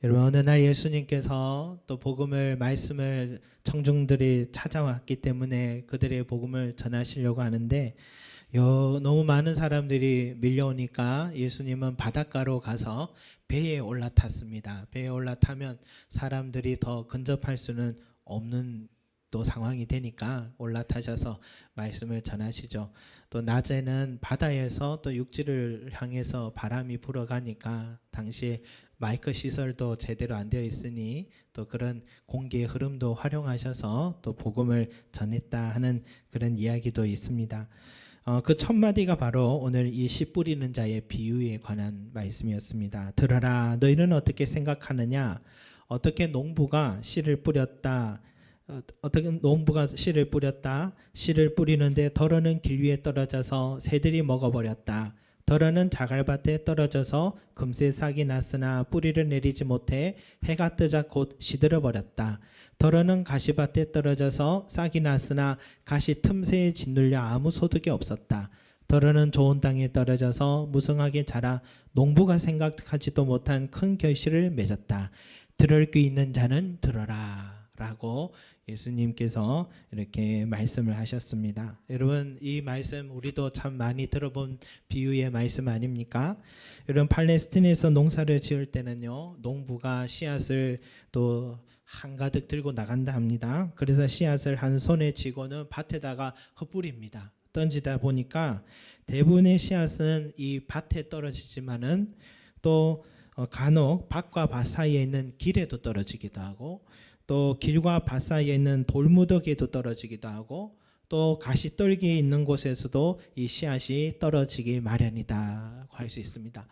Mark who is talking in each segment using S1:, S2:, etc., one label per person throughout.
S1: 여러분, 어느 날 예수님께서 또 복음을 말씀을 청중들이 찾아왔기 때문에 그들의 복음을 전하시려고 하는데 너무 많은 사람들이 밀려오니까 예수님은 바닷가로 가서 배에 올라탔습니다. 배에 올라타면 사람들이 더 근접할 수는 없는 또 상황이 되니까 올라타셔서 말씀을 전하시죠. 또 낮에는 바다에서 또 육지를 향해서 바람이 불어가니까 당시에 마이크 시설도 제대로 안 되어 있으니 또 그런 공기의 흐름도 활용하셔서 또 복음을 전했다 하는 그런 이야기도 있습니다. 그 첫 마디가 바로 오늘 이 씨 뿌리는 자의 비유에 관한 말씀이었습니다. 들어라, 너희는 어떻게 생각하느냐? 어떻게 농부가 씨를 뿌렸다. 씨를 뿌리는데 덜어는 길 위에 떨어져서 새들이 먹어버렸다. 덜어는 자갈밭에 떨어져서 금세 싹이 났으나 뿌리를 내리지 못해 해가 뜨자 곧 시들어버렸다. 덜어는 가시밭에 떨어져서 싹이 났으나 가시 틈새에 짓눌려 아무 소득이 없었다. 덜어는 좋은 땅에 떨어져서 무성하게 자라 농부가 생각하지도 못한 큰 결실을 맺었다. 들을 귀 있는 자는 들어라 라고 예수님께서 이렇게 말씀을 하셨습니다. 여러분, 이 말씀 우리도 참 많이 들어본 비유의 말씀 아닙니까? 여러분, 팔레스틴에서 농사를 지을 때는요, 농부가 씨앗을 또 한가득 들고 나간다 합니다. 그래서 씨앗을 한 손에 쥐고는 밭에다가 흩뿌립니다. 던지다 보니까 대부분의 씨앗은 이 밭에 떨어지지만은 또 간혹 밭과 밭 사이에 있는 길에도 떨어지기도 하고 또 길과 밭 사이에 있는 돌무더기에도 떨어지기도 하고 또 가시떨기에 있는 곳에서도 이 씨앗이 떨어지기 마련이다 할 수 있습니다.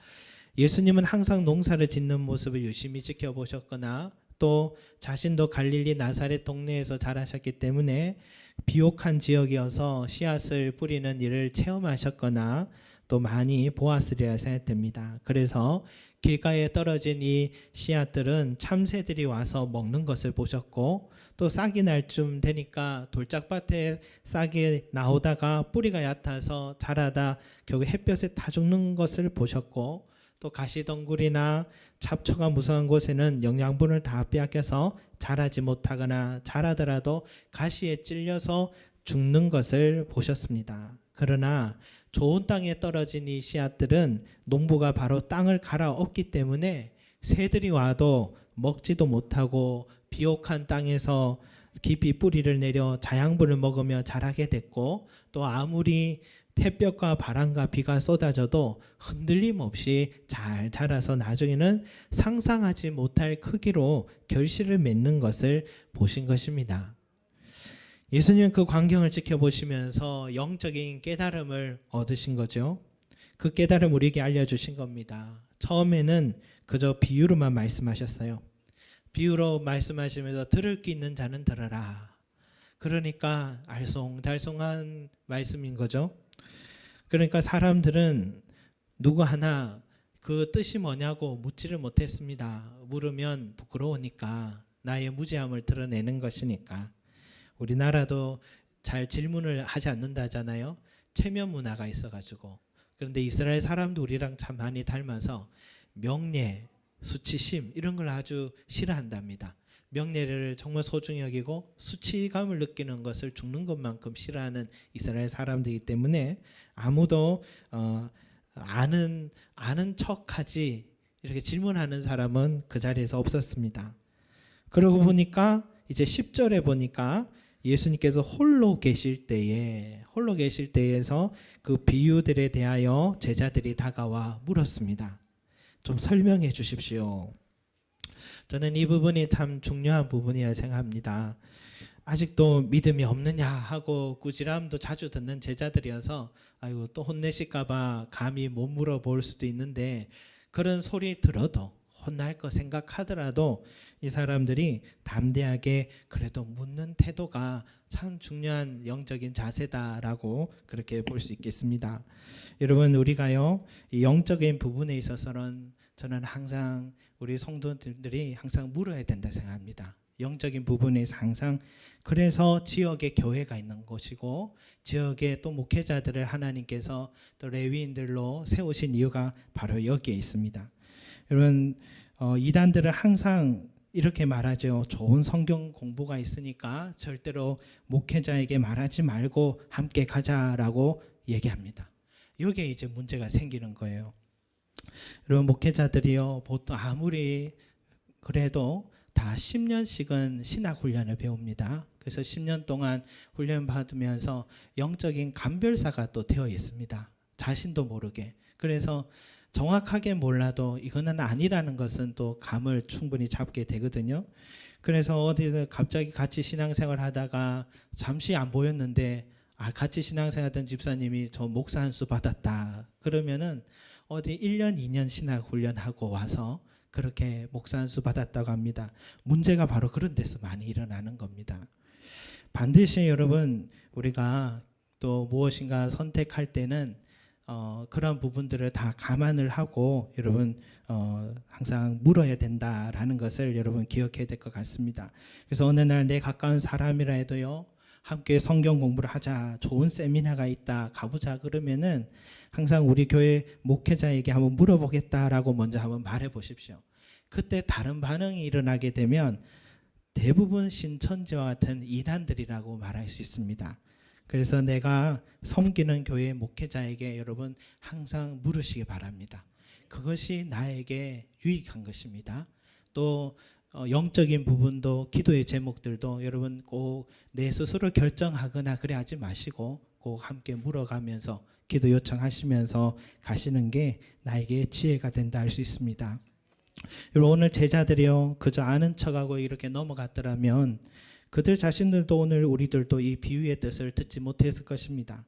S1: 예수님은 항상 농사를 짓는 모습을 유심히 지켜보셨거나 또 자신도 갈릴리 나사렛 동네에서 자라셨기 때문에 비옥한 지역이어서 씨앗을 뿌리는 일을 체험하셨거나 또 많이 보았으리라 생각됩니다. 그래서 길가에 떨어진 이 씨앗들은 참새들이 와서 먹는 것을 보셨고 또 싹이 날 쯤 되니까 돌짝밭에 싹이 나오다가 뿌리가 얕아서 자라다 결국 햇볕에 타 죽는 것을 보셨고 또 가시덩굴이나 잡초가 무성한 곳에는 영양분을 다 빼앗겨서 자라지 못하거나 자라더라도 가시에 찔려서 죽는 것을 보셨습니다. 그러나 좋은 땅에 떨어진 이 씨앗들은 농부가 바로 땅을 갈아엎기 때문에 새들이 와도 먹지도 못하고 비옥한 땅에서 깊이 뿌리를 내려 자양분을 먹으며 자라게 됐고 또 아무리 햇볕과 바람과 비가 쏟아져도 흔들림 없이 잘 자라서 나중에는 상상하지 못할 크기로 결실을 맺는 것을 보신 것입니다. 예수님은 그 광경을 지켜보시면서 영적인 깨달음을 얻으신 거죠. 그 깨달음 우리에게 알려주신 겁니다. 처음에는 그저 비유로만 말씀하셨어요. 비유로 말씀하시면서 들을 귀 있는 자는 들어라. 그러니까 알쏭달쏭한 말씀인 거죠. 그러니까 사람들은 누구 하나 그 뜻이 뭐냐고 묻지를 못했습니다. 물으면 부끄러우니까 나의 무지함을 드러내는 것이니까. 우리나라도 잘 질문을 하지 않는다잖아요. 체면 문화가 있어가지고. 그런데 이스라엘 사람도 우리랑 참 많이 닮아서 명예, 수치심 이런 걸 아주 싫어한답니다. 명예를 정말 소중히 여기고 수치감을 느끼는 것을 죽는 것만큼 싫어하는 이스라엘 사람들이기 때문에 아무도 아는 척하지 이렇게 질문하는 사람은 그 자리에서 없었습니다. 그러고 보니까 이제 10절에 보니까 예수님께서 홀로 계실 때에서 그 비유들에 대하여 제자들이 다가와 물었습니다. 좀 설명해 주십시오. 저는 이 부분이 참 중요한 부분이라 생각합니다. 아직도 믿음이 없느냐 하고 꾸지람도 자주 듣는 제자들이어서 아이고 또 혼내실까봐 감히 못 물어볼 수도 있는데 그런 소리 들어도 혼날 거 생각하더라도 이 사람들이 담대하게 그래도 묻는 태도가 참 중요한 영적인 자세다라고 그렇게 볼 수 있겠습니다. 여러분, 우리가요 이 영적인 부분에 있어서는 저는 항상 우리 성도들이 항상 물어야 된다 생각합니다. 영적인 부분에서 항상. 그래서 지역에 교회가 있는 곳이고 지역에 또 목회자들을 하나님께서 또 레위인들로 세우신 이유가 바로 여기에 있습니다. 여러분, 이단들은 항상 이렇게 말하죠. 좋은 성경 공부가 있으니까 절대로 목회자에게 말하지 말고 함께 가자라고 얘기합니다. 여기에 이제 문제가 생기는 거예요. 여러분, 목회자들이요, 보통 아무리 그래도 다 10년씩은 신학 훈련을 배웁니다. 그래서 10년 동안 훈련 받으면서 영적인 감별사가 또 되어 있습니다. 자신도 모르게. 그래서 정확하게 몰라도 이거는 아니라는 것은 또 감을 충분히 잡게 되거든요. 그래서 어디서 갑자기 같이 신앙생활 하다가 잠시 안 보였는데 같이 신앙생활 하던 집사님이 저 목사 한 수 받았다. 그러면은 어디 1년, 2년 신학 훈련하고 와서 그렇게 목사 한 수 받았다고 합니다. 문제가 바로 그런 데서 많이 일어나는 겁니다. 반드시 여러분, 우리가 또 무엇인가 선택할 때는 그런 부분들을 다 감안을 하고 여러분 항상 물어야 된다라는 것을 여러분 기억해야 될 것 같습니다. 그래서 어느 날 내 가까운 사람이라 해도요, 함께 성경 공부를 하자, 좋은 세미나가 있다, 가보자 그러면은 항상 우리 교회 목회자에게 한번 물어보겠다라고 먼저 한번 말해 보십시오. 그때 다른 반응이 일어나게 되면 대부분 신천지와 같은 이단들이라고 말할 수 있습니다. 그래서 내가 섬기는 교회 목회자에게 여러분 항상 물으시기 바랍니다. 그것이 나에게 유익한 것입니다. 또 영적인 부분도, 기도의 제목들도 여러분 꼭 내 스스로 결정하거나 그래 하지 마시고 꼭 함께 물어가면서 기도 요청하시면서 가시는 게 나에게 지혜가 된다 할 수 있습니다. 여러분, 오늘 제자들이요, 그저 아는 척하고 이렇게 넘어갔더라면 그들 자신들도 오늘 우리들도 이 비유의 뜻을 듣지 못했을 것입니다.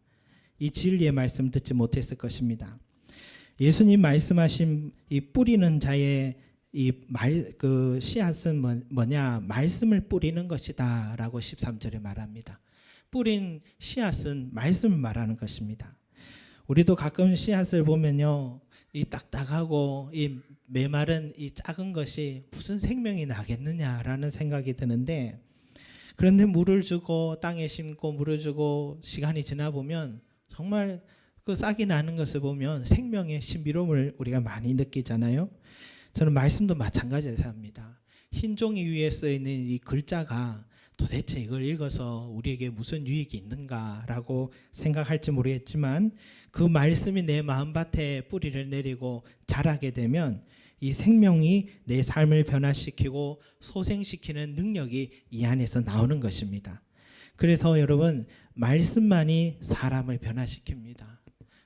S1: 이 진리의 말씀 듣지 못했을 것입니다. 예수님 말씀하신 이 뿌리는 자의 그 씨앗은 뭐냐? 말씀을 뿌리는 것이다라고 13절에 말합니다. 뿌린 씨앗은 말씀을 말하는 것입니다. 우리도 가끔 씨앗을 보면요, 이 딱딱하고 이 메마른 이 작은 것이 무슨 생명이 나겠느냐라는 생각이 드는데, 그런데 물을 주고 땅에 심고 물을 주고 시간이 지나 보면 정말 그 싹이 나는 것을 보면 생명의 신비로움을 우리가 많이 느끼잖아요. 저는 말씀도 마찬가지로 생각합니다. 흰 종이 위에 써 있는 이 글자가 도대체 이걸 읽어서 우리에게 무슨 유익이 있는가라고 생각할지 모르겠지만 그 말씀이 내 마음밭에 뿌리를 내리고 자라게 되면 이 생명이 내 삶을 변화시키고 소생시키는 능력이 이 안에서 나오는 것입니다. 그래서 여러분, 말씀만이 사람을 변화시킵니다.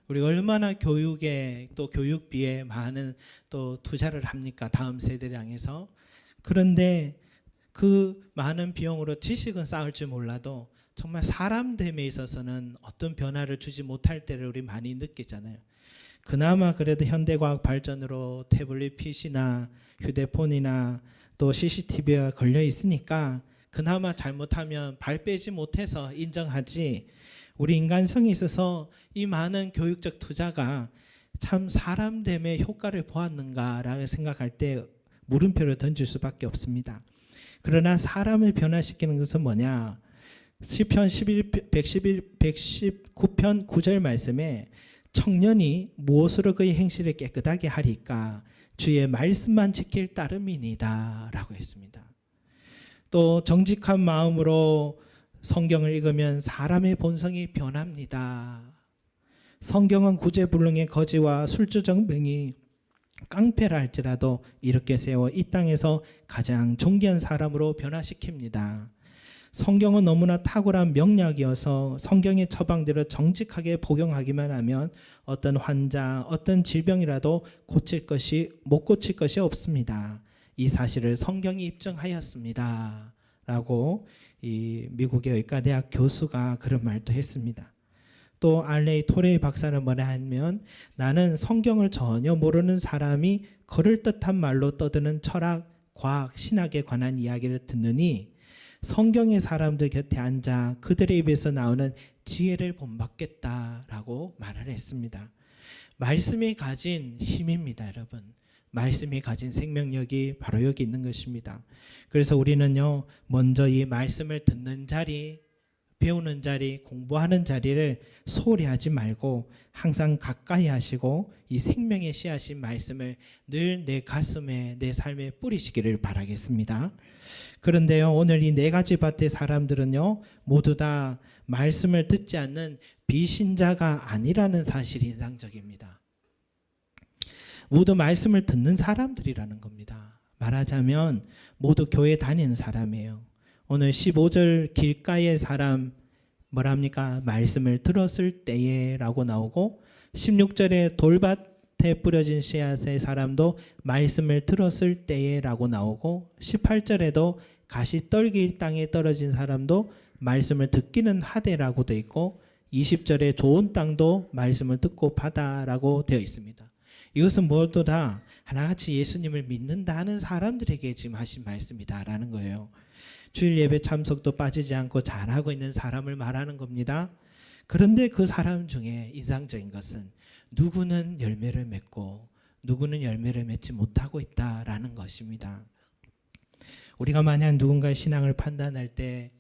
S1: 우리가 얼마나 교육에 또 교육비에 많은 또 투자를 합니까? 다음 세대를 향해서. 그런데 그 많은 비용으로 지식은 쌓을지 몰라도 정말 사람 됨에 있어서는 어떤 변화를 주지 못할 때를 우리 많이 느끼잖아요. 그나마 그래도 현대과학 발전으로 태블릿 PC나 휴대폰이나 또 CCTV가 걸려 있으니까 그나마 잘못하면 발 빼지 못해서 인정하지, 우리 인간성에 있어서 이 많은 교육적 투자가 참 사람됨의 효과를 보았는가라는 생각할 때 물음표를 던질 수밖에 없습니다. 그러나 사람을 변화시키는 것은 뭐냐? 시편 119편 9절 말씀에 청년이 무엇으로 그의 행실을 깨끗하게 하리까? 주의 말씀만 지킬 따름이니이다 라고 했습니다. 또 정직한 마음으로 성경을 읽으면 사람의 본성이 변합니다. 성경은 구제불능의 거지와 술주정뱅이 깡패라 할지라도 이렇게 세워 이 땅에서 가장 존귀한 사람으로 변화시킵니다. 성경은 너무나 탁월한 명약이어서 성경의 처방대로 정직하게 복용하기만 하면 어떤 환자, 어떤 질병이라도 못 고칠 것이 없습니다. 이 사실을 성경이 입증하였습니다. 라고 이 미국의 의과대학 교수가 그런 말도 했습니다. 또 알레이 토레이 박사는 뭐라 하면, 나는 성경을 전혀 모르는 사람이 그럴듯한 말로 떠드는 철학, 과학, 신학에 관한 이야기를 듣느니 성경의 사람들 곁에 앉아 그들의 입에서 나오는 지혜를 본받겠다라고 말을 했습니다. 말씀이 가진 힘입니다, 여러분. 말씀이 가진 생명력이 바로 여기 있는 것입니다. 그래서 우리는요, 먼저 이 말씀을 듣는 자리 배우는 자리, 공부하는 자리를 소홀히 하지 말고 항상 가까이 하시고 이 생명의 씨앗인 말씀을 늘 내 가슴에, 내 삶에 뿌리시기를 바라겠습니다. 그런데요, 오늘 이 네 가지 밭의 사람들은요, 모두 다 말씀을 듣지 않는 비신자가 아니라는 사실이 인상적입니다. 모두 말씀을 듣는 사람들이라는 겁니다. 말하자면 모두 교회 다니는 사람이에요. 오늘 15절 길가의 사람 뭐랍니까? 말씀을 들었을 때에 라고 나오고 16절에 돌밭에 뿌려진 씨앗의 사람도 말씀을 들었을 때에 라고 나오고 18절에도 가시떨기 땅에 떨어진 사람도 말씀을 듣기는 하되라고 되어 있고 20절에 좋은 땅도 말씀을 듣고 파다라고 되어 있습니다. 이것은 모두 다 하나같이 예수님을 믿는다 하는 사람들에게 지금 하신 말씀이다라는 거예요. 주일 예배 참석도 빠지지 않고 잘하고 있는 사람을 말하는 겁니다. 그런데 그 사람 중에 인상적인 것은 누구는 열매를 맺고 누구는 열매를 맺지 못하고 있다라는 것입니다. 우리가 만약 누군가의 신앙을 판단할 때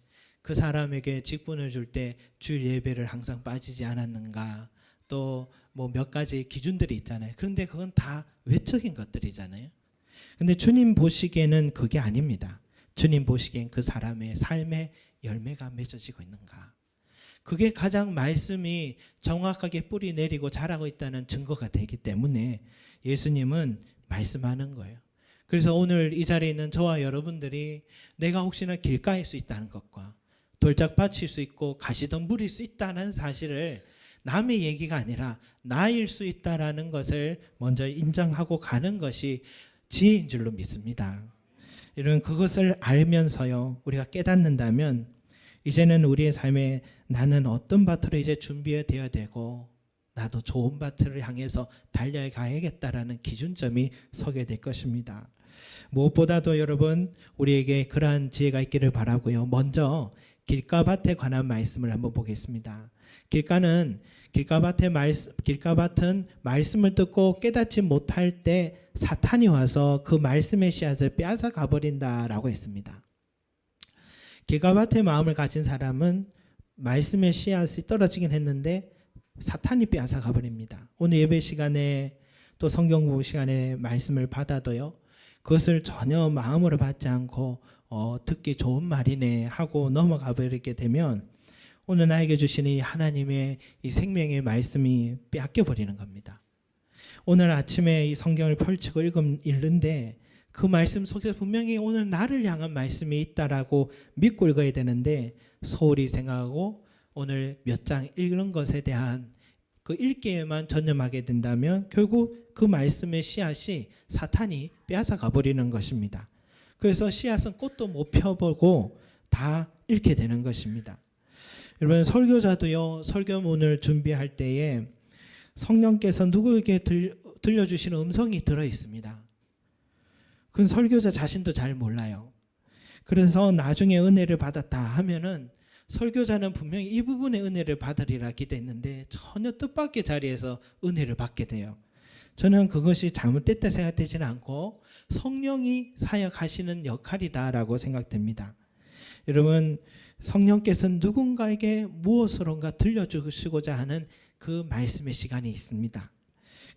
S1: 그 사람에게 직분을 줄 때 주일 예배를 항상 빠지지 않았는가, 또 뭐 몇 가지 기준들이 있잖아요. 그런데 그건 다 외적인 것들이잖아요. 근데 주님 보시기에는 그게 아닙니다. 주님 보시기엔 그 사람의 삶에 열매가 맺어지고 있는가, 그게 가장 말씀이 정확하게 뿌리 내리고 자라고 있다는 증거가 되기 때문에 예수님은 말씀하는 거예요. 그래서 오늘 이 자리에 있는 저와 여러분들이 내가 혹시나 길가일 수 있다는 것과 돌짝밭일 수 있고 가시덤불일 수 있다는 사실을 남의 얘기가 아니라 나일 수 있다라는 것을 먼저 인정하고 가는 것이 지혜인 줄로 믿습니다. 이런 그것을 알면서요, 우리가 깨닫는다면 이제는 우리의 삶에 나는 어떤 밭으로 이제 준비되어야 되고 나도 좋은 밭을 향해서 달려 가야겠다라는 기준점이 서게 될 것입니다. 무엇보다도 여러분, 우리에게 그러한 지혜가 있기를 바라고요. 먼저 길가밭에 관한 말씀을 한번 보겠습니다. 길가밭은 말씀을 듣고 깨닫지 못할 때 사탄이 와서 그 말씀의 씨앗을 빼앗아 가버린다라고 했습니다. 길가밭의 마음을 가진 사람은 말씀의 씨앗이 떨어지긴 했는데 사탄이 빼앗아 가버립니다. 오늘 예배 시간에 또 성경 공부 시간에 말씀을 받아도요, 그것을 전혀 마음으로 받지 않고 듣기 좋은 말이네 하고 넘어가 버리게 되면 오늘 나에게 주시는 이 하나님의 이 생명의 말씀이 빼앗겨 버리는 겁니다. 오늘 아침에 이 성경을 펼치고 읽는데 그 말씀 속에서 분명히 오늘 나를 향한 말씀이 있다라고 믿고 읽어야 되는데 소홀히 생각하고 오늘 몇 장 읽는 것에 대한 그 읽기에만 전념하게 된다면 결국 그 말씀의 씨앗이 사탄이 빼앗아 가버리는 것입니다. 그래서 씨앗은 꽃도 못 펴보고 다 잃게 되는 것입니다. 여러분, 설교자도요, 설교문을 준비할 때에 성령께서 누구에게 들려주시는 음성이 들어있습니다. 그건 설교자 자신도 잘 몰라요. 그래서 나중에 은혜를 받았다 하면은 설교자는 분명히 이 부분의 은혜를 받으리라 기대했는데 전혀 뜻밖의 자리에서 은혜를 받게 돼요. 저는 그것이 잘못됐다 생각되지는 않고 성령이 사역하시는 역할이다라고 생각됩니다. 여러분, 성령께서는 누군가에게 무엇으론가 들려주시고자 하는 그 말씀의 시간이 있습니다.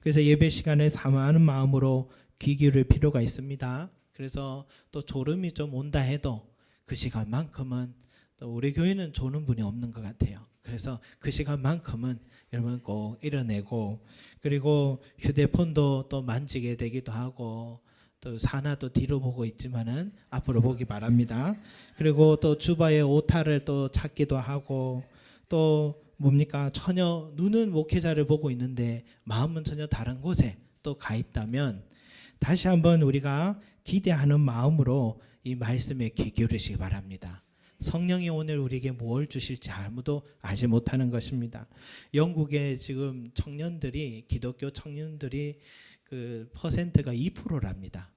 S1: 그래서 예배 시간을 사모하는 마음으로 귀 기울일 필요가 있습니다. 그래서 또 졸음이 좀 온다 해도 그 시간만큼은, 또 우리 교회는 조는 분이 없는 것 같아요. 그래서 그 시간만큼은 여러분 꼭 이뤄내고, 그리고 휴대폰도 또 만지게 되기도 하고 또 사나도 뒤로 보고 있지만은 앞으로 보기 바랍니다. 그리고 또 주바의 오타를 또 찾기도 하고, 또 뭡니까, 전혀 눈은 목회자를 보고 있는데 마음은 전혀 다른 곳에 또 가 있다면 다시 한번 우리가 기대하는 마음으로 이 말씀에 귀 기울이시기 바랍니다. 성령이 오늘 우리에게 뭘 주실지 아무도 알지 못하는 것입니다. 영국의 지금 청년들이, 기독교 청년들이 그 퍼센트가 2%랍니다.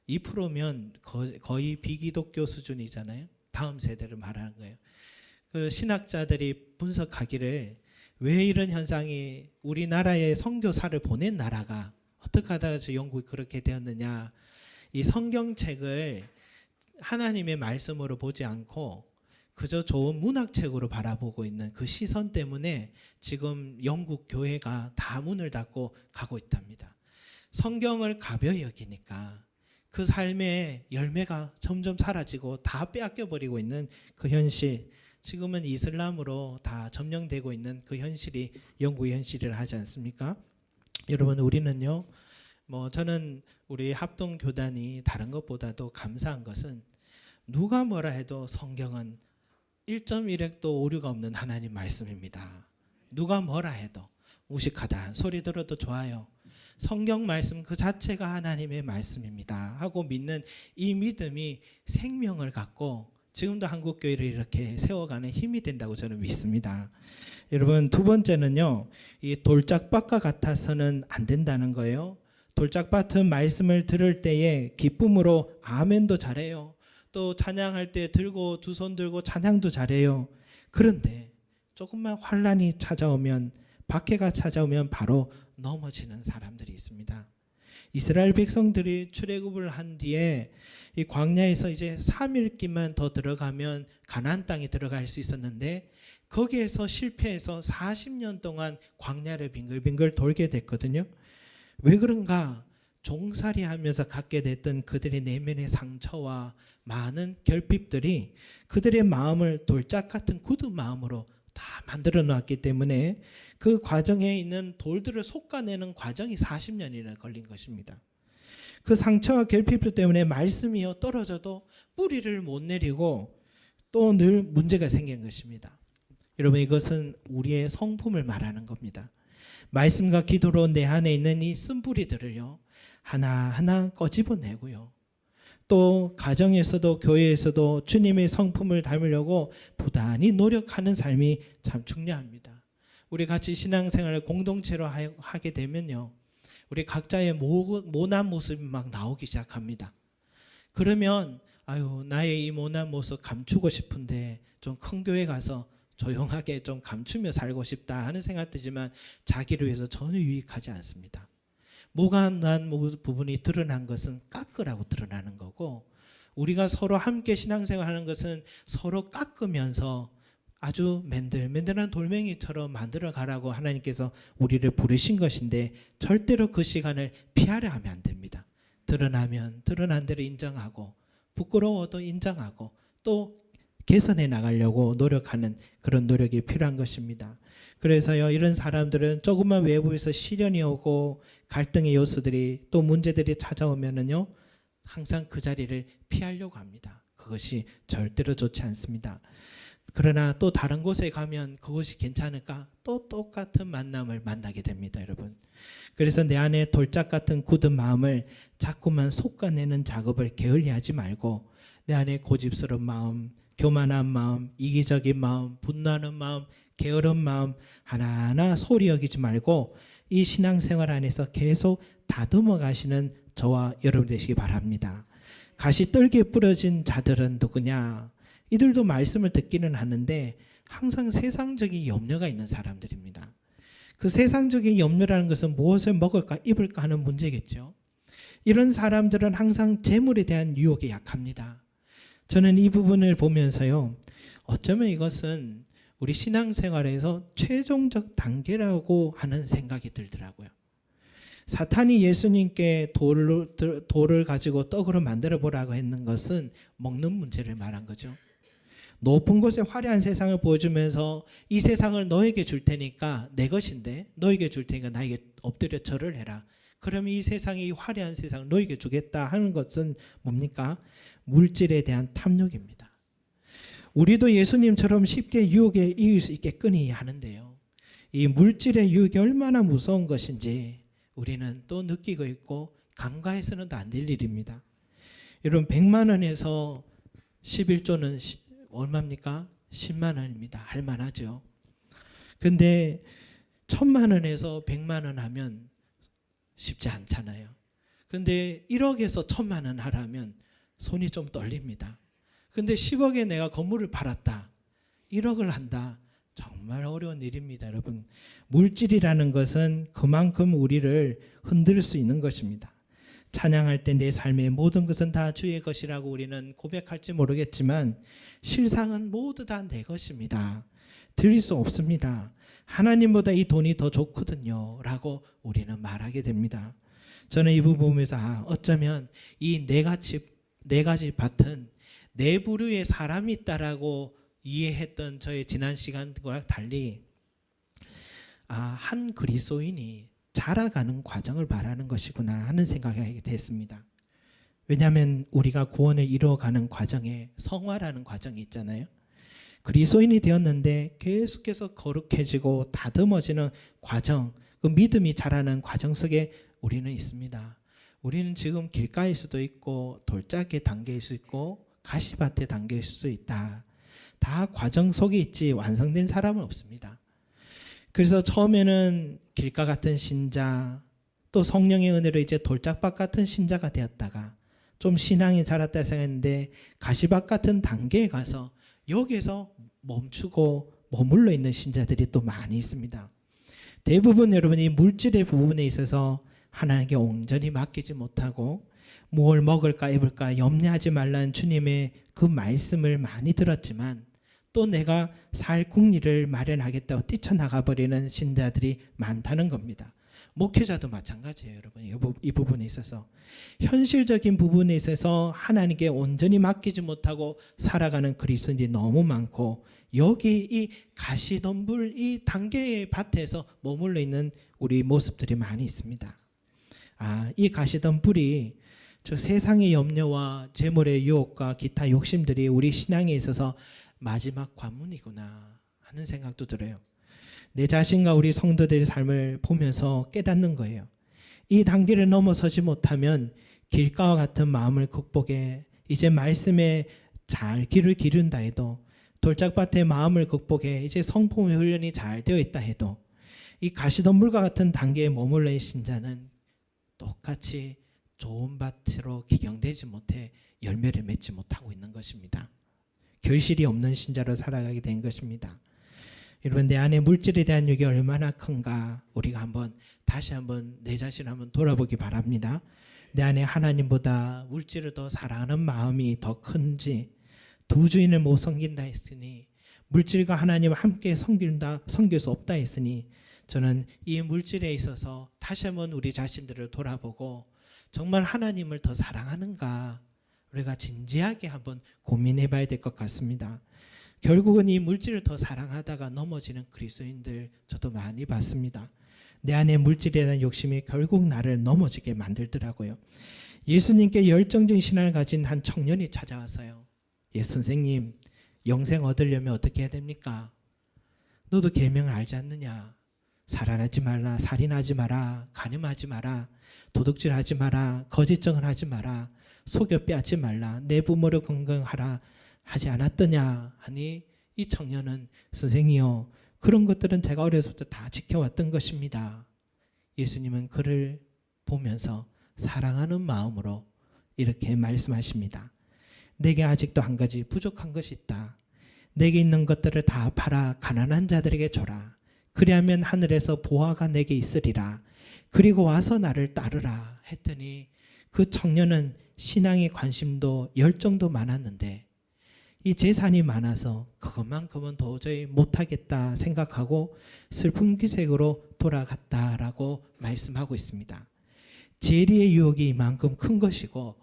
S1: 2%면 거의 비기독교 수준이잖아요. 다음 세대를 말하는 거예요. 그 신학자들이 분석하기를 왜 이런 현상이, 우리나라에 선교사를 보낸 나라가 어떻게 하다가 저 영국이 그렇게 되었느냐, 이 성경책을 하나님의 말씀으로 보지 않고 그저 좋은 문학책으로 바라보고 있는 그 시선 때문에 지금 영국 교회가 다 문을 닫고 가고 있답니다. 성경을 가벼이 여기니까 그 삶의 열매가 점점 사라지고 다 빼앗겨버리고 있는 그 현실, 지금은 이슬람으로 다 점령되고 있는 그 현실이 영국의 현실이라 하지 않습니까? 여러분, 우리는요, 저는 우리 합동교단이 다른 것보다도 감사한 것은 누가 뭐라 해도 성경은 1.1핵도 오류가 없는 하나님 말씀입니다. 누가 뭐라 해도 무식하다 소리 들어도 좋아요. 성경 말씀 그 자체가 하나님의 말씀입니다 하고 믿는 이 믿음이 생명을 갖고 지금도 한국교회를 이렇게 세워가는 힘이 된다고 저는 믿습니다. 여러분, 두 번째는요, 이 돌짝밭과 같아서는 안 된다는 거예요. 돌짝밭은 말씀을 들을 때에 기쁨으로 아멘도 잘해요. 또 찬양할 때 들고 두 손 들고 찬양도 잘해요. 그런데 조금만 환란이 찾아오면, 박해가 찾아오면 바로 넘어지는 사람들이 있습니다. 이스라엘 백성들이 출애굽을 한 뒤에 이 광야에서 이제 3일기만 더 들어가면 가나안 땅에 들어갈 수 있었는데 거기에서 실패해서 40년 동안 광야를 빙글빙글 돌게 됐거든요. 왜 그런가? 종살이 하면서 갖게 됐던 그들의 내면의 상처와 많은 결핍들이 그들의 마음을 돌짝 같은 굳은 마음으로 다 만들어 놨기 때문에 그 과정에 있는 돌들을 솎아내는 과정이 40년이나 걸린 것입니다. 그 상처와 결핍 때문에 말씀이 떨어져도 뿌리를 못 내리고 또 늘 문제가 생기는 것입니다. 여러분, 이것은 우리의 성품을 말하는 겁니다. 말씀과 기도로 내 안에 있는 이 쓴뿌리들을요, 하나하나 꺼집어내고요. 또 가정에서도 교회에서도 주님의 성품을 닮으려고 부단히 노력하는 삶이 참 중요합니다. 우리 같이 신앙생활을 공동체로 하게 되면요, 우리 각자의 모난 모습이 막 나오기 시작합니다. 그러면 나의 이 모난 모습 감추고 싶은데 좀 큰 교회 가서 조용하게 좀 감추며 살고 싶다 하는 생각 들지만 자기를 위해서 전혀 유익하지 않습니다. 모난 부분이 드러난 것은 깎으라고 드러나는 거고, 우리가 서로 함께 신앙생활하는 것은 서로 깎으면서 아주 맨들맨들한 돌멩이처럼 만들어 가라고 하나님께서 우리를 부르신 것인데 절대로 그 시간을 피하려 하면 안 됩니다. 드러나면 드러난 대로 인정하고, 부끄러워도 인정하고, 또 개선해 나가려고 노력하는 그런 노력이 필요한 것입니다. 그래서요, 이런 사람들은 조금만 외부에서 시련이 오고 갈등의 요소들이 또 문제들이 찾아오면은요, 항상 그 자리를 피하려고 합니다. 그것이 절대로 좋지 않습니다. 그러나 또 다른 곳에 가면 그것이 괜찮을까? 또 똑같은 만남을 만나게 됩니다, 여러분. 그래서 내 안에 돌짝 같은 굳은 마음을 자꾸만 솎아내는 작업을 게을리하지 말고, 내 안에 고집스러운 마음, 교만한 마음, 이기적인 마음, 분노하는 마음, 게으른 마음 하나하나 소리 여기지 말고 이 신앙생활 안에서 계속 다듬어 가시는 저와 여러분 되시기 바랍니다. 가시떨기에 부러진 자들은 누구냐? 이들도 말씀을 듣기는 하는데 항상 세상적인 염려가 있는 사람들입니다. 그 세상적인 염려라는 것은 무엇을 먹을까 입을까 하는 문제겠죠. 이런 사람들은 항상 재물에 대한 유혹에 약합니다. 저는 이 부분을 보면서요, 어쩌면 이것은 우리 신앙생활에서 최종적 단계라고 하는 생각이 들더라고요. 사탄이 예수님께 돌을 가지고 떡으로 만들어 보라고 했는 것은 먹는 문제를 말한 거죠. 높은 곳에 화려한 세상을 보여주면서 이 세상을 너에게 줄 테니까, 내 것인데 너에게 줄 테니까 나에게 엎드려 절을 해라. 그러면 이 세상이, 이 화려한 세상을 너에게 주겠다 하는 것은 뭡니까? 물질에 대한 탐욕입니다. 우리도 예수님처럼 쉽게 유혹에 이길 수 있게끔이 하는데요, 이 물질의 유혹이 얼마나 무서운 것인지 우리는 또 느끼고 있고 간과해서는 안 될 일입니다. 여러분, 100만 원에서 11조는 얼마입니까? 10만 원입니다. 할만하죠. 근데 1000만 원에서 100만 원 하면 쉽지 않잖아요. 근데 1억에서 1000만 원 하라면 손이 좀 떨립니다. 근데 10억에 내가 건물을 팔았다, 1억을 한다, 정말 어려운 일입니다. 여러분, 물질이라는 것은 그만큼 우리를 흔들 수 있는 것입니다. 찬양할 때 내 삶의 모든 것은 다 주의 것이라고 우리는 고백할지 모르겠지만 실상은 모두 다 내 것입니다. 드릴 수 없습니다. 하나님보다 이 돈이 더 좋거든요 라고 우리는 말하게 됩니다. 저는 이 부분 보면서 어쩌면 이 네 가지 밭은 네 부류의 사람이 있다라고 이해했던 저의 지난 시간과 달리 한 그리스도인이 자라가는 과정을 말하는 것이구나 하는 생각이 하게 됐습니다. 왜냐하면 우리가 구원을 이루어가는 과정에 성화라는 과정이 있잖아요. 그리스도인이 되었는데 계속해서 거룩해지고 다듬어지는 과정, 그 믿음이 자라는 과정 속에 우리는 있습니다. 우리는 지금 길가일 수도 있고 돌짝의 단계일 수 있고 가시밭의 단계일 수도 있다. 다 과정 속에 있지 완성된 사람은 없습니다. 그래서 처음에는 길가 같은 신자, 또 성령의 은혜로 이제 돌짝밭 같은 신자가 되었다가 좀 신앙이 자랐다 생각했는데 가시밭 같은 단계에 가서 여기에서 멈추고 머물러 있는 신자들이 또 많이 있습니다. 대부분 여러분이 물질의 부분에 있어서 하나님께 온전히 맡기지 못하고 뭘 먹을까 입을까 염려하지 말라는 주님의 그 말씀을 많이 들었지만 또 내가 살 국리를 마련하겠다고 뛰쳐나가 버리는 신자들이 많다는 겁니다. 목회자도 마찬가지예요, 여러분. 이 부분에 있어서 현실적인 부분에 있어서 하나님께 온전히 맡기지 못하고 살아가는 그리스도인이 너무 많고 여기 이 가시덤불 이 단계의 밭에서 머물러 있는 우리 모습들이 많이 있습니다. 이 가시덤불이 저 세상의 염려와 재물의 유혹과 기타 욕심들이 우리 신앙에 있어서 마지막 관문이구나 하는 생각도 들어요. 내 자신과 우리 성도들의 삶을 보면서 깨닫는 거예요. 이 단계를 넘어서지 못하면 길가와 같은 마음을 극복해 이제 말씀에 잘 귀를 기른다 해도 돌짝밭의 마음을 극복해 이제 성품의 훈련이 잘 되어 있다 해도 이 가시덤불과 같은 단계에 머물러 있는 신자는 똑같이 좋은 밭으로 기경되지 못해 열매를 맺지 못하고 있는 것입니다. 결실이 없는 신자로 살아가게 된 것입니다. 여러분, 내 안에 물질에 대한 욕이 얼마나 큰가 우리가 다시 한번 내 자신을 한번 돌아보기 바랍니다. 내 안에 하나님보다 물질을 더 사랑하는 마음이 더 큰지, 두 주인을 못 섬긴다 했으니 물질과 하나님을 함께 섬길 수 없다 했으니 저는 이 물질에 있어서 다시 한번 우리 자신들을 돌아보고 정말 하나님을 더 사랑하는가 우리가 진지하게 한번 고민해 봐야 될 것 같습니다. 결국은 이 물질을 더 사랑하다가 넘어지는 그리스도인들 저도 많이 봤습니다. 내 안에 물질에 대한 욕심이 결국 나를 넘어지게 만들더라고요. 예수님께 열정적인 신앙을 가진 한 청년이 찾아왔어요. 선생님, 영생 얻으려면 어떻게 해야 됩니까? 너도 계명을 알지 않느냐? 살인하지 말라, 살인하지 마라, 간음하지 마라, 도둑질하지 마라, 거짓증을 하지 마라, 속여 빼앗지 말라, 내 부모를 건강하라 하지 않았더냐 하니 이 청년은 선생이요, 그런 것들은 제가 어렸을 때 다 지켜왔던 것입니다. 예수님은 그를 보면서 사랑하는 마음으로 이렇게 말씀하십니다. 내게 아직도 한 가지 부족한 것이 있다. 내게 있는 것들을 다 팔아 가난한 자들에게 줘라. 그리하면 하늘에서 보화가 내게 있으리라. 그리고 와서 나를 따르라 했더니 그 청년은 신앙의 관심도 열정도 많았는데 이 재산이 많아서 그것만큼은 도저히 못하겠다 생각하고 슬픈 기색으로 돌아갔다라고 말씀하고 있습니다. 재리의 유혹이 이만큼 큰 것이고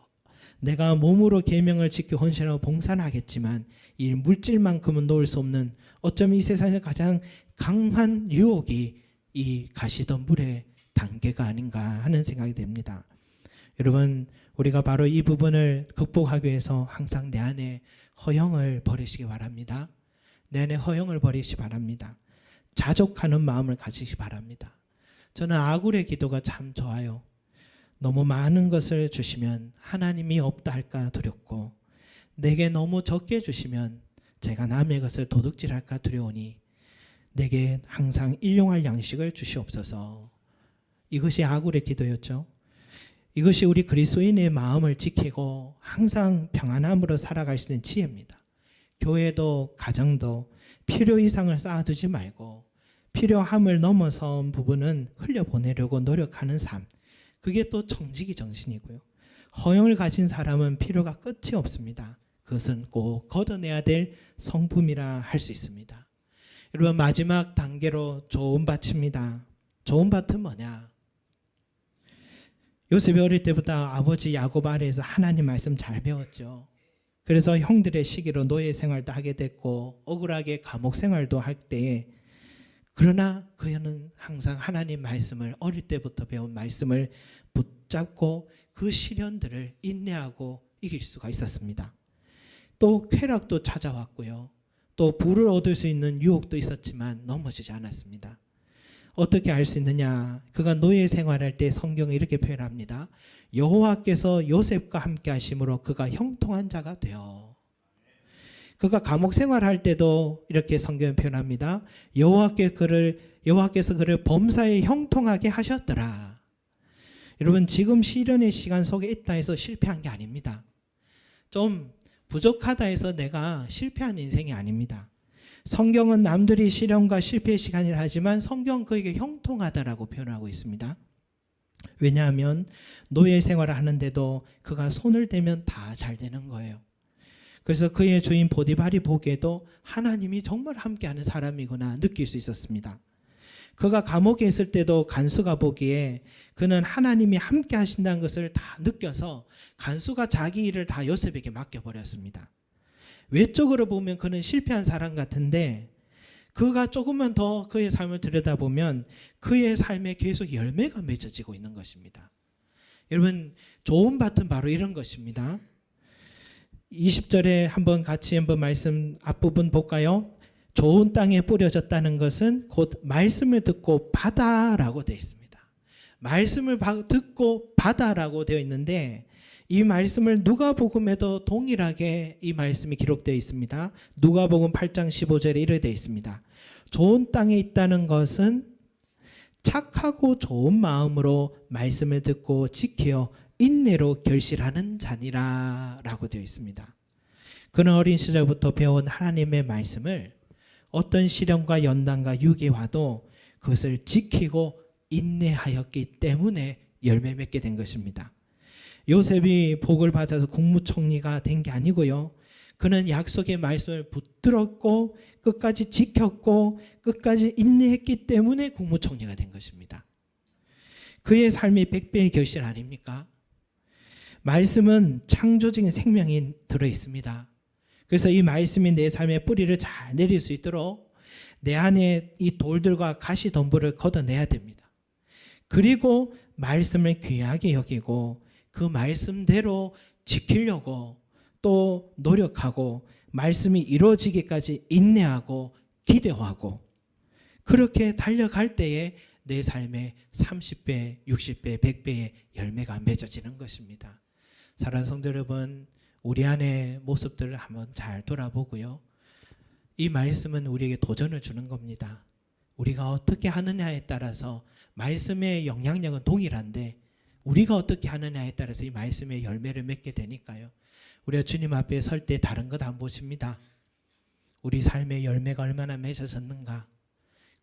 S1: 내가 몸으로 계명을 지켜 헌신하고 봉사는 하겠지만 이 물질만큼은 놓을 수 없는 어쩌면 이 세상에 가장 강한 유혹이 이 가시덤불의 단계가 아닌가 하는 생각이 됩니다. 여러분, 우리가 바로 이 부분을 극복하기 위해서 항상 내 안에 허영을 버리시기 바랍니다. 내 안에 허영을 버리시기 바랍니다. 자족하는 마음을 가지시기 바랍니다. 저는 아굴의 기도가 참 좋아요. 너무 많은 것을 주시면 하나님이 없다 할까 두렵고 내게 너무 적게 주시면 제가 남의 것을 도둑질할까 두려우니 내게 항상 일용할 양식을 주시옵소서. 이것이 아굴의 기도였죠. 이것이 우리 그리스도인의 마음을 지키고 항상 평안함으로 살아갈 수 있는 지혜입니다. 교회도 가정도 필요 이상을 쌓아두지 말고 필요함을 넘어선 부분은 흘려보내려고 노력하는 삶, 그게 또 청지기 정신이고요. 허영을 가진 사람은 필요가 끝이 없습니다. 그것은 꼭 걷어내야 될 성품이라 할 수 있습니다. 여러분, 마지막 단계로 좋은 밭입니다. 좋은 밭은 뭐냐? 요셉이 어릴 때부터 아버지 야곱 아래에서 하나님 말씀 잘 배웠죠. 그래서 형들의 시기로 노예 생활도 하게 됐고 억울하게 감옥 생활도 할 때에, 그러나 그는 항상 하나님 말씀을, 어릴 때부터 배운 말씀을 붙잡고 그 시련들을 인내하고 이길 수가 있었습니다. 또 쾌락도 찾아왔고요. 또 부를 얻을 수 있는 유혹도 있었지만 넘어지지 않았습니다. 어떻게 알 수 있느냐? 그가 노예 생활할 때 성경이 이렇게 표현합니다. 여호와께서 요셉과 함께 하심으로 그가 형통한 자가 되어. 그가 감옥 생활할 때도 이렇게 성경이 표현합니다. 여호와께서 그를 범사에 형통하게 하셨더라. 여러분, 지금 시련의 시간 속에 있다 해서 실패한 게 아닙니다. 좀 부족하다 해서 내가 실패한 인생이 아닙니다. 성경은 남들이 시련과 실패의 시간이라 하지만 성경은 그에게 형통하다라고 표현하고 있습니다. 왜냐하면 노예 생활을 하는데도 그가 손을 대면 다 잘 되는 거예요. 그래서 그의 주인 보디발이 보기에도 하나님이 정말 함께하는 사람이구나 느낄 수 있었습니다. 그가 감옥에 있을 때도 간수가 보기에 그는 하나님이 함께 하신다는 것을 다 느껴서 간수가 자기 일을 다 요셉에게 맡겨버렸습니다. 외적으로 보면 그는 실패한 사람 같은데 그가 조금만 더 그의 삶을 들여다보면 그의 삶에 계속 열매가 맺어지고 있는 것입니다. 여러분, 좋은 밭은 바로 이런 것입니다. 20절에 같이 한번 말씀 앞부분 볼까요? 좋은 땅에 뿌려졌다는 것은 곧 말씀을 듣고 바다라고 되어 있습니다. 말씀을 듣고 바다라고 되어 있는데 이 말씀을 누가복음에도 동일하게 이 말씀이 기록되어 있습니다. 누가복음 8장 15절에 이렇게 되어 있습니다. 좋은 땅에 있다는 것은 착하고 좋은 마음으로 말씀을 듣고 지켜 인내로 결실하는 자니라 라고 되어 있습니다. 그는 어린 시절부터 배운 하나님의 말씀을 어떤 시련과 연단과 유혹이 와도 그것을 지키고 인내하였기 때문에 열매 맺게 된 것입니다. 요셉이 복을 받아서 국무총리가 된 게 아니고요. 그는 약속의 말씀을 붙들었고 끝까지 지켰고 끝까지 인내했기 때문에 국무총리가 된 것입니다. 그의 삶이 100배의 결실 아닙니까? 말씀은 창조적인 생명이 들어있습니다. 그래서 이 말씀이 내 삶의 뿌리를 잘 내릴 수 있도록 내 안에 이 돌들과 가시덤불을 걷어내야 됩니다. 그리고 말씀을 귀하게 여기고 그 말씀대로 지키려고 또 노력하고 말씀이 이루어지기까지 인내하고 기대하고 그렇게 달려갈 때에 내 삶에 30배, 60배, 100배의 열매가 맺어지는 것입니다. 사랑하는 성도 여러분, 우리 안의 모습들을 한번 잘 돌아보고요. 이 말씀은 우리에게 도전을 주는 겁니다. 우리가 어떻게 하느냐에 따라서 말씀의 영향력은 동일한데 우리가 어떻게 하느냐에 따라서 이 말씀의 열매를 맺게 되니까요. 우리가 주님 앞에 설 때 다른 것 안 보십니다. 우리 삶의 열매가 얼마나 맺어졌는가.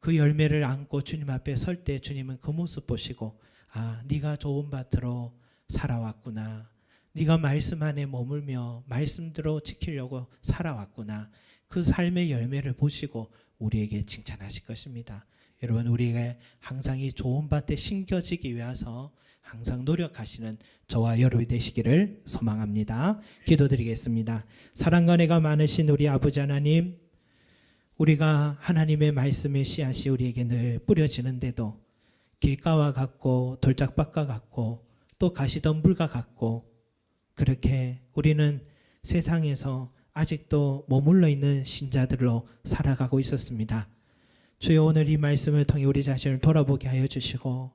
S1: 그 열매를 안고 주님 앞에 설 때 주님은 그 모습 보시고 아, 네가 좋은 밭으로 살아왔구나. 네가 말씀 안에 머물며 말씀대로 지키려고 살아왔구나. 그 삶의 열매를 보시고 우리에게 칭찬하실 것입니다. 여러분, 우리가 항상 이 좋은 밭에 심겨지기 위해서 항상 노력하시는 저와 여러분이 되시기를 소망합니다. 기도드리겠습니다. 사랑과 은혜가 많으신 우리 아버지 하나님, 우리가 하나님의 말씀의 씨앗이 우리에게 늘 뿌려지는데도 길가와 같고 돌짝밭과 같고 또 가시덤불과 같고 그렇게 우리는 세상에서 아직도 머물러 있는 신자들로 살아가고 있었습니다. 주여, 오늘 이 말씀을 통해 우리 자신을 돌아보게 하여 주시고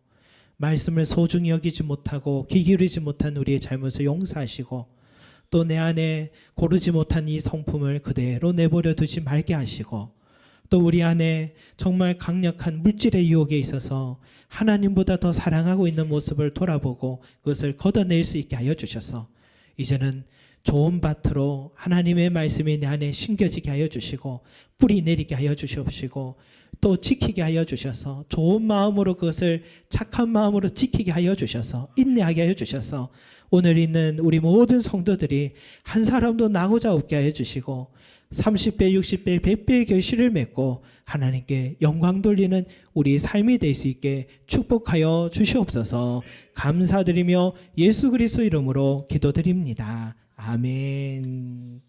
S1: 말씀을 소중히 여기지 못하고 귀 기울이지 못한 우리의 잘못을 용서하시고 또 내 안에 고르지 못한 이 성품을 그대로 내버려 두지 말게 하시고 또 우리 안에 정말 강력한 물질의 유혹에 있어서 하나님보다 더 사랑하고 있는 모습을 돌아보고 그것을 걷어낼 수 있게 하여 주셔서 이제는 좋은 밭으로 하나님의 말씀이 내 안에 심겨지게 하여 주시고 뿌리 내리게 하여 주시옵시고 또 지키게 하여 주셔서 좋은 마음으로 그것을 착한 마음으로 지키게 하여 주셔서 인내하게 하여 주셔서 오늘 있는 우리 모든 성도들이 한 사람도 나고자 없게 하여 주시고 30배, 60배, 100배의 결실을 맺고 하나님께 영광 돌리는 우리 삶이 될 수 있게 축복하여 주시옵소서. 감사드리며 예수 그리스도 이름으로 기도드립니다. 아멘.